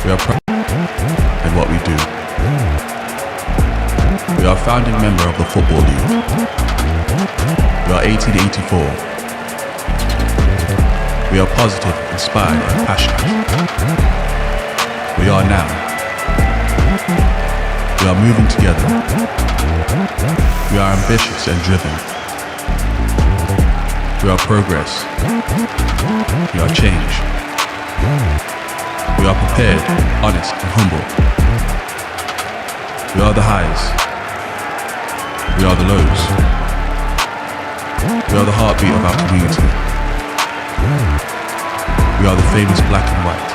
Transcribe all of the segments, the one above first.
We are proud in what we do. We are a founding member of the Football League. We are 1884. We are positive, inspired and passionate. We are now. We are moving together. We are ambitious and driven. We are progress. We are change. We are prepared, honest and humble. We are the highs. We are the lows. We are the heartbeat of our community. We are the famous black and white.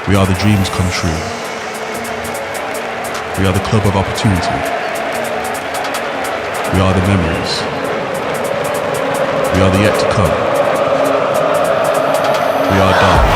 We are the dreams come true. We are the club of opportunity. We are the memories. We are the yet to come. We are Derby.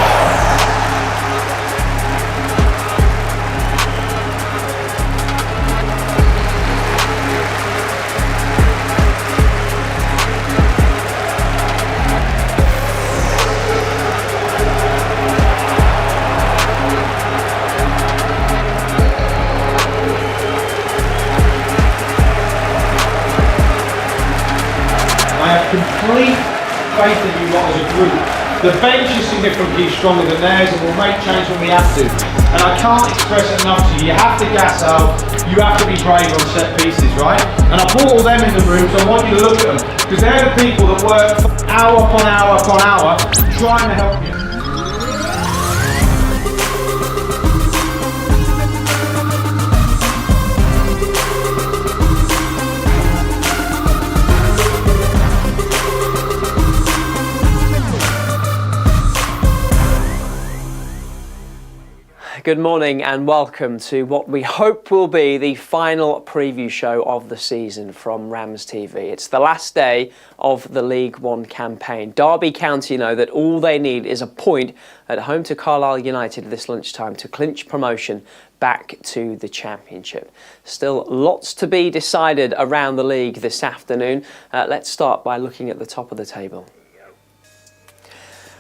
Complete faith in you lot as a group. The bench is significantly stronger than theirs and we'll make change when we have to. And I can't express it enough to you. You have to gas out, you have to be brave on set pieces, right? And I brought all them in the room, so I want you to look at them. Because they're the people that work hour upon hour upon hour trying to help you. Good morning and welcome to what we hope will be the final preview show of the season from RamsTV. It's the last day of the League One campaign. Derby County know that all they need is a point at home to Carlisle United this lunchtime to clinch promotion back to the Championship. Still lots to be decided around the league this afternoon. Let's start by looking at the top of the table.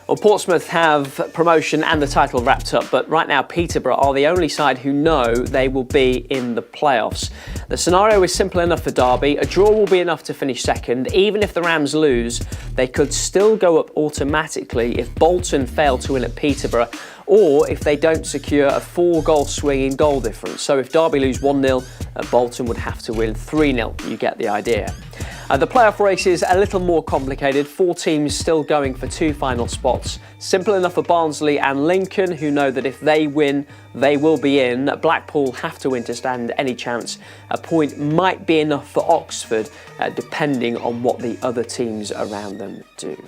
Well, Portsmouth have promotion and the title wrapped up, but right now Peterborough are the only side who know they will be in the playoffs. The scenario is simple enough for Derby. A draw will be enough to finish second. Even if the Rams lose, they could still go up automatically if Bolton fail to win at Peterborough, or if they don't secure a 4-goal swing in goal difference. So if Derby lose 1-0, Bolton would have to win 3-0. You get the idea. The playoff race is a little more complicated. 4 teams still going for 2 final spots. Simple enough for Barnsley and Lincoln, who know that if they win, they will be in. Blackpool have to win to stand any chance. A point might be enough for Oxford, depending on what the other teams around them do.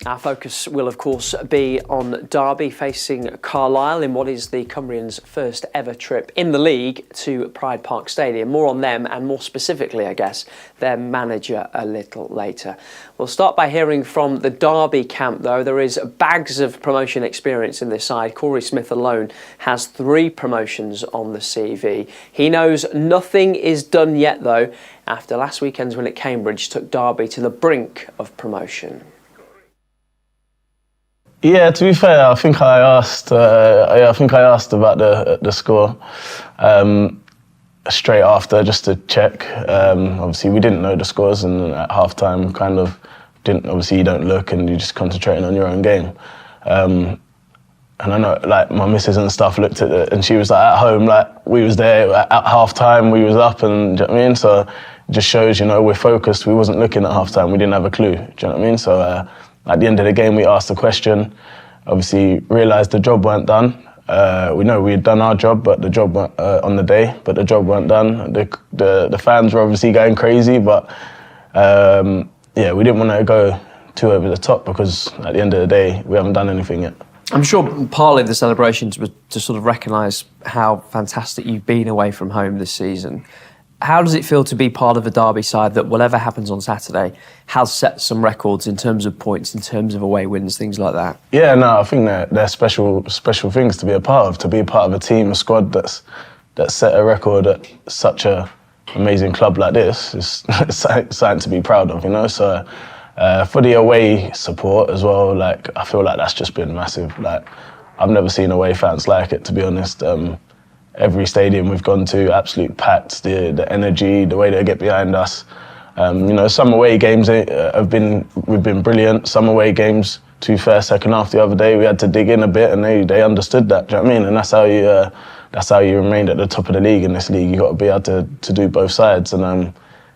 Our focus will, of course, be on Derby facing Carlisle in what is the Cumbrians' first ever trip in the league to Pride Park Stadium. More on them and more specifically, I guess, their manager a little later. We'll start by hearing from the Derby camp, though. There is bags of promotion experience in this side. Korey Smith alone has 3 promotions on the CV. He knows nothing is done yet, though, after last weekend's win at Cambridge took Derby to the brink of promotion. Yeah, to be fair, I think I asked about the score straight after just to check. Obviously, we didn't know the scores, and at half-time, kind of didn't. Obviously, you don't look, and you're just concentrating on your own game. And I know, like, my missus and stuff looked at it, and she was like, at home, like, we was there at half-time, we was up, and do you know what I mean? So it just shows, you know, we're focused. We wasn't looking at half-time. We didn't have a clue. Do you know what I mean? So. At the end of the game, we asked the question, obviously realised the job weren't done. We know we had done our job, but the job weren't, on the day, but the job weren't done. The fans were obviously going crazy, but yeah, we didn't want to go too over the top because at the end of the day, we haven't done anything yet. I'm sure partly the celebrations was to sort of recognise how fantastic you've been away from home this season. How does it feel to be part of a Derby side that whatever happens on Saturday has set some records in terms of points, in terms of away wins, things like that? Yeah, no, I think they're special things to be a part of a team, a squad that's set a record at such a amazing club like this. It's something to be proud of, you know. So For the away support as well, like I feel like that's just been massive. Like I've never seen away fans like it, to be honest. Every stadium we've gone to, absolute packed. The energy, the way they get behind us. Some away games we've been brilliant. Some away games, to be fair, second half the other day, we had to dig in a bit, and they understood that. Do you know what I mean? And that's how you remained at the top of the league in this league. You got to be able to do both sides, and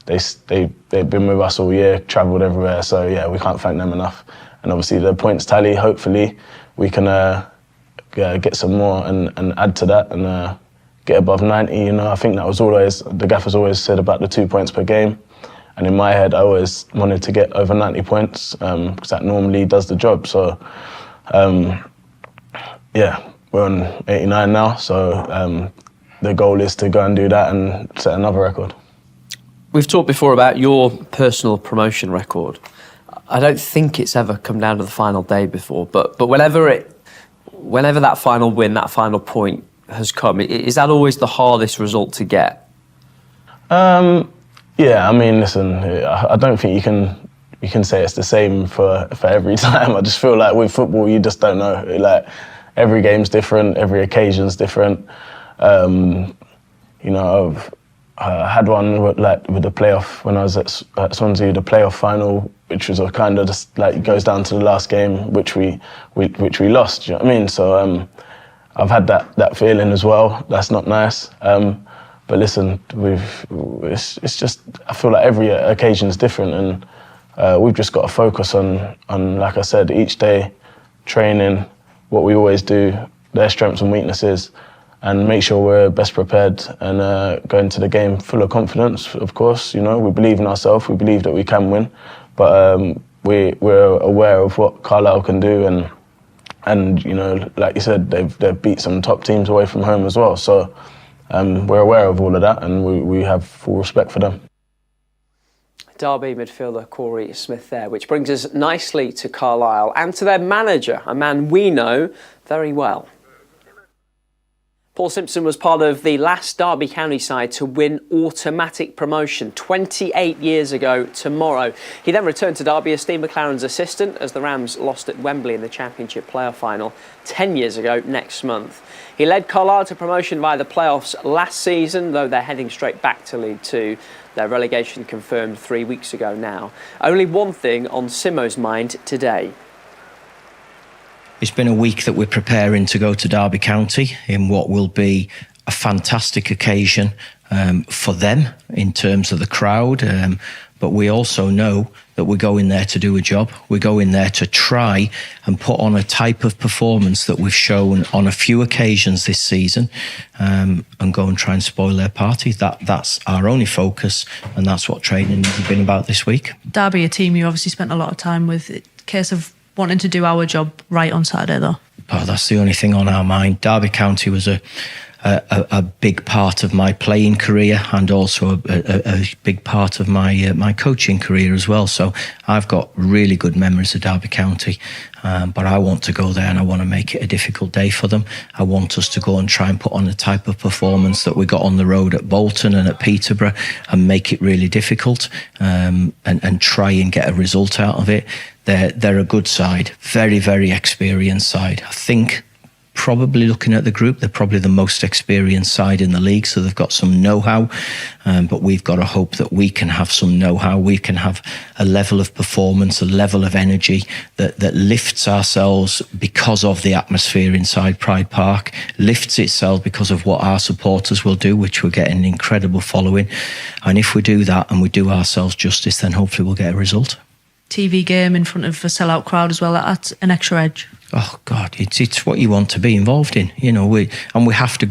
they've been with us all year, travelled everywhere. So yeah, we can't thank them enough. And obviously the points tally, hopefully we can get some more and add to that and get above 90. I think that was always the gaffer's always said about the 2 points per game. And in my head, I always wanted to get over 90 points because that normally does the job. So, we're on 89 now. So the goal is to go and do that and set another record. We've talked before about your personal promotion record. I don't think it's ever come down to the final day before, but whenever that final win, that final point has come, is that always the hardest result to get? Yeah, I mean, listen, I don't think you can say it's the same for every time. I just feel like with football, you just don't know. Like every game's different, every occasion's different. I've had one with the playoff when I was at Swansea, the playoff final, which was a kind of just like goes down to the last game, which we lost. Do you know what I mean? So I've had that feeling as well. That's not nice. But listen, it's just, I feel like every occasion is different, and we've just got to focus on, like I said, each day, training, what we always do, their strengths and weaknesses, and make sure we're best prepared and go into the game full of confidence, of course. We believe in ourselves, we believe that we can win, but we're aware of what Carlisle can do, and like you said, they've beat some top teams away from home as well. So we're aware of all of that, and we have full respect for them. Derby midfielder Korey Smith there, which brings us nicely to Carlisle and to their manager, a man we know very well. Paul Simpson was part of the last Derby County side to win automatic promotion 28 years ago tomorrow. He then returned to Derby as Steve McLaren's assistant as the Rams lost at Wembley in the Championship playoff final 10 years ago next month. He led Carlisle to promotion via the playoffs last season, though they're heading straight back to League Two. Their relegation confirmed 3 weeks ago now. Only one thing on Simo's mind today. It's been a week that we're preparing to go to Derby County in what will be a fantastic occasion for them in terms of the crowd. But we also know that we're going there to do a job. We're going there to try and put on a type of performance that we've shown on a few occasions this season and go and try and spoil their party. That's our only focus, and that's what training has been about this week. Derby, a team you obviously spent a lot of time with. Case of wanting to do our job right on Saturday, though. Oh, that's the only thing on our mind. Derby County was a big part of my playing career and also a big part of my coaching career as well. So I've got really good memories of Derby County, but I want to go there and I want to make it a difficult day for them. I want us to go and try and put on the type of performance that we got on the road at Bolton and at Peterborough and make it really difficult and try and get a result out of it. They're a good side, very, very experienced side. I think probably looking at the group, they're probably the most experienced side in the league, so they've got some know-how, but we've got to hope that we can have some know-how, we can have a level of performance, a level of energy that lifts ourselves because of the atmosphere inside Pride Park, lifts itself because of what our supporters will do, which we're getting an incredible following. And if we do that and we do ourselves justice, then hopefully we'll get a result. TV game in front of a sellout crowd as well, that's an extra edge. Oh God, it's what you want to be involved in, we have to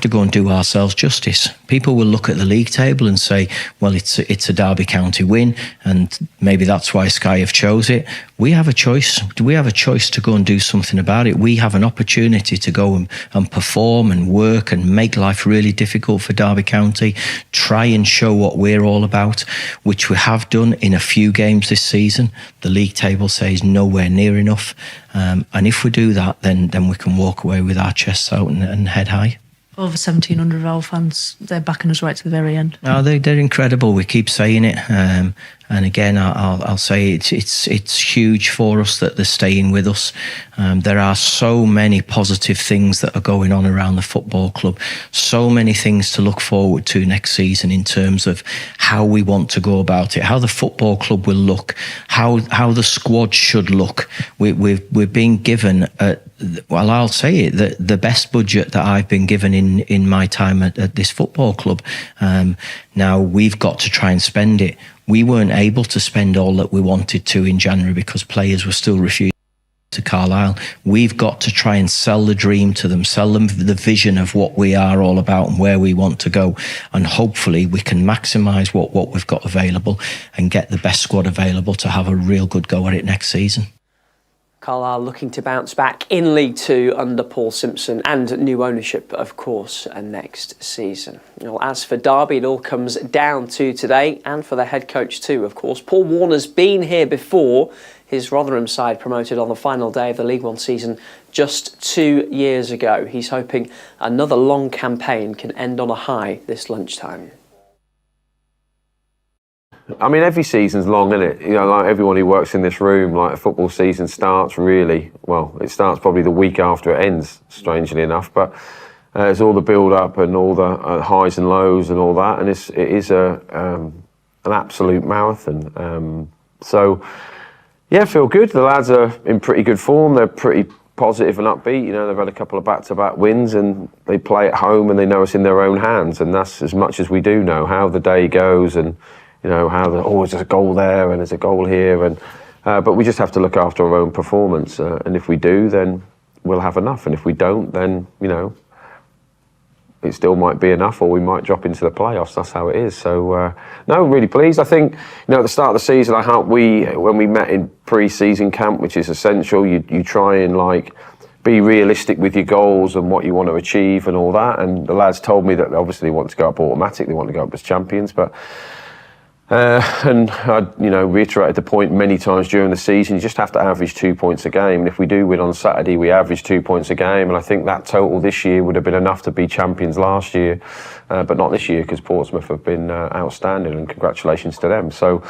go and do ourselves justice. People will look at the league table and say, well, it's a Derby County win, and maybe that's why Sky have chose it. We have a choice. We have a choice to go and do something about it. We have an opportunity to go and perform and work and make life really difficult for Derby County. Try and show what we're all about, which we have done in a few games this season. The league table says nowhere near enough. And if we do that, then we can walk away with our chests out and head high. over 1,700 of our fans, they're backing us right to the very end. No, they're incredible. We keep saying it, and again, I'll say it's huge for us that they're staying with us. There are so many positive things that are going on around the football club. So many things to look forward to next season in terms of how we want to go about it, how the football club will look, how the squad should look. We're being given, well, I'll say it, the best budget that I've been given in my time at this football club. Now we've got to try and spend it. We weren't able to spend all that we wanted to in January because players were still refusing to Carlisle. We've got to try and sell the dream to them, sell them the vision of what we are all about and where we want to go. And hopefully we can maximise what we've got available and get the best squad available to have a real good go at it next season. Carlisle looking to bounce back in League Two under Paul Simpson and new ownership, of course, next season. Well, as for Derby, it all comes down to today, and for the head coach too, of course. Paul Warne's been here before. His Rotherham side promoted on the final day of the League One season just 2 years ago. He's hoping another long campaign can end on a high this lunchtime. I mean, every season's long, isn't it? You know, like everyone who works in this room, like a football season starts really, well, it starts probably the week after it ends, strangely enough, but there's all the build-up and all the highs and lows and all that, and it is an absolute marathon. So, yeah, feel good. The lads are in pretty good form. They're pretty positive and upbeat. You know, they've had a couple of back-to-back wins and they play at home and they know it's in their own hands, and that's as much as we do know how the day goes and you know, how there's a goal there and there's a goal here, and but we just have to look after our own performance, and if we do, then we'll have enough, and if we don't, then, you know, it still might be enough, or we might drop into the playoffs. That's how it is. So, no, really pleased. I think, you know, at the start of the season, when we met in pre-season camp, which is essential, you try and, like, be realistic with your goals and what you want to achieve and all that, and the lads told me that obviously they want to go up automatic, they want to go up as champions, but and I, you know, reiterated the point many times during the season, you just have to average 2 points a game. And if we do win on Saturday, we average 2 points a game. And I think that total this year would have been enough to be champions last year, but not this year because Portsmouth have been outstanding, and congratulations to them. So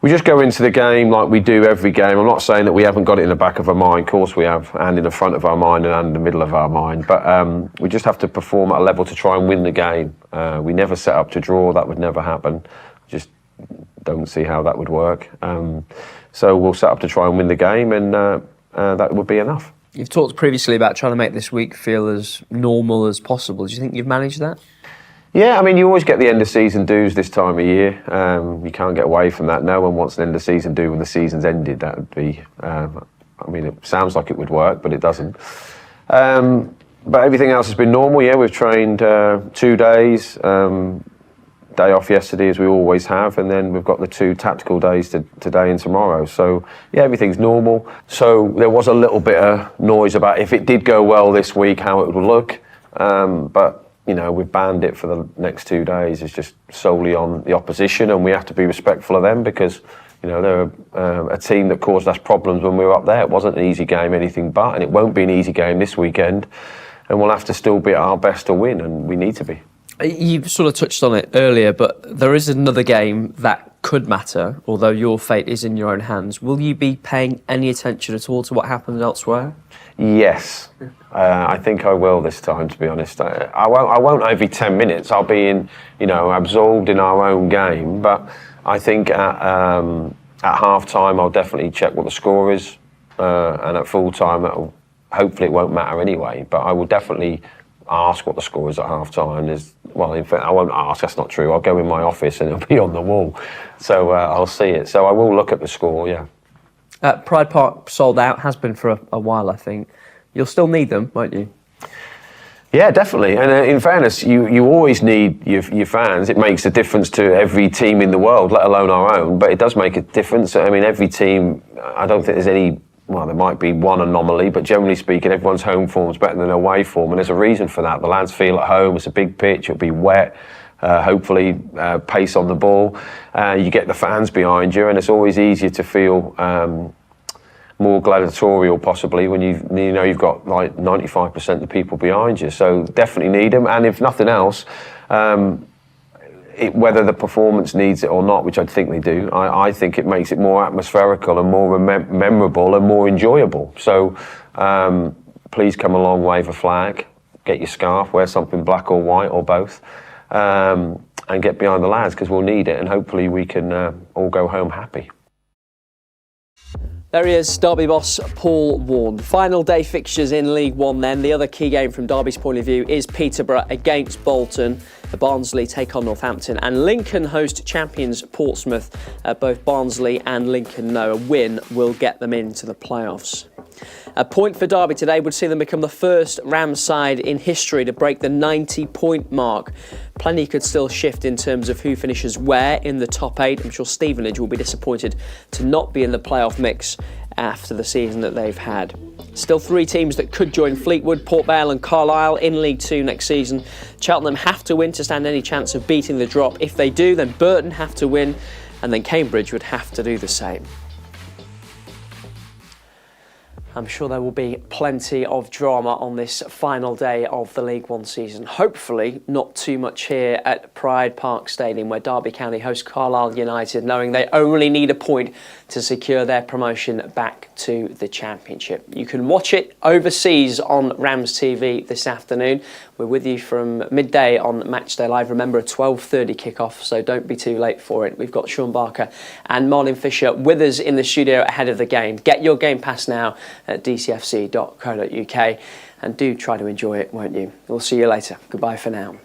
we just go into the game like we do every game. I'm not saying that we haven't got it in the back of our mind. Of course we have, and in the front of our mind and in the middle of our mind. But we just have to perform at a level to try and win the game. We never set up to draw. That would never happen. Just don't see how that would work. So we'll set up to try and win the game, and that would be enough. You've talked previously about trying to make this week feel as normal as possible. Do you think you've managed that? Yeah, I mean, you always get the end of season dues this time of year. You can't get away from that. No one wants an end of season due when the season's ended. That would be, I mean, it sounds like it would work, but it doesn't. But everything else has been normal. Yeah, we've trained 2 days. Day off yesterday, as we always have, and then we've got the 2 tactical days today and tomorrow. So yeah, everything's normal. So there was a little bit of noise about if it did go well this week, how it would look. But you know, we've banned it for the next 2 days. It's just solely on the opposition, and we have to be respectful of them because, you know, they're a team that caused us problems when we were up there. It wasn't an easy game, anything but, and it won't be an easy game this weekend. And we'll have to still be at our best to win, and we need to be. You've sort of touched on it earlier, but there is another game that could matter, although your fate is in your own hands. Will you be paying any attention at all to what happens elsewhere? Yes, I think I will this time, to be honest. I won't every 10 minutes. I'll be absorbed in our own game, but I think at half-time I'll definitely check what the score is, and at full-time hopefully it won't matter anyway, but I will definitely ask what the score is at half-time. Well, in fact, I won't ask, that's not true. I'll go in my office and it'll be on the wall. So I'll see it. So I will look at the score, yeah. Pride Park sold out, has been for a while, I think. You'll still need them, won't you? Yeah, definitely. And in fairness, you always need your fans. It makes a difference to every team in the world, let alone our own. But it does make a difference. I mean, every team, I don't think there's any... Well, there might be one anomaly, but generally speaking, everyone's home form's better than away form, and there's a reason for that. The lads feel at home, it's a big pitch, it'll be wet, hopefully pace on the ball. You get the fans behind you, and it's always easier to feel more gladiatorial possibly when you know you've got like 95% of the people behind you. So definitely need them, and if nothing else, whether the performance needs it or not, which I think they do, I think it makes it more atmospherical and more memorable and more enjoyable. So please come along, wave a flag, get your scarf, wear something black or white or both, and get behind the lads, because we'll need it, and hopefully we can all go home happy. There he is, Derby boss Paul Warne. Final day fixtures in League One then. The other key game from Derby's point of view is Peterborough against Bolton. The Barnsley take on Northampton, and Lincoln host champions Portsmouth. Both Barnsley and Lincoln know a win will get them into the playoffs. A point for Derby today would see them become the first Rams side in history to break the 90-point mark. Plenty could still shift in terms of who finishes where in the top 8. I'm sure Stevenage will be disappointed to not be in the playoff mix after the season that they've had. Still 3 teams that could join Fleetwood, Port Vale and Carlisle in League 2 next season. Cheltenham have to win to stand any chance of beating the drop. If they do, then Burton have to win, and then Cambridge would have to do the same. I'm sure there will be plenty of drama on this final day of the League One season. Hopefully not too much here at Pride Park Stadium, where Derby County host Carlisle United, knowing they only need a point to secure their promotion back to the Championship. You can watch it overseas on RamsTV this afternoon. We're with you from midday on Matchday Live. Remember, a 12:30 kickoff, so don't be too late for it. We've got Sean Barker and Marlon Fisher with us in the studio ahead of the game. Get your Game Pass now at dcfc.co.uk, and do try to enjoy it, won't you? We'll see you later. Goodbye for now.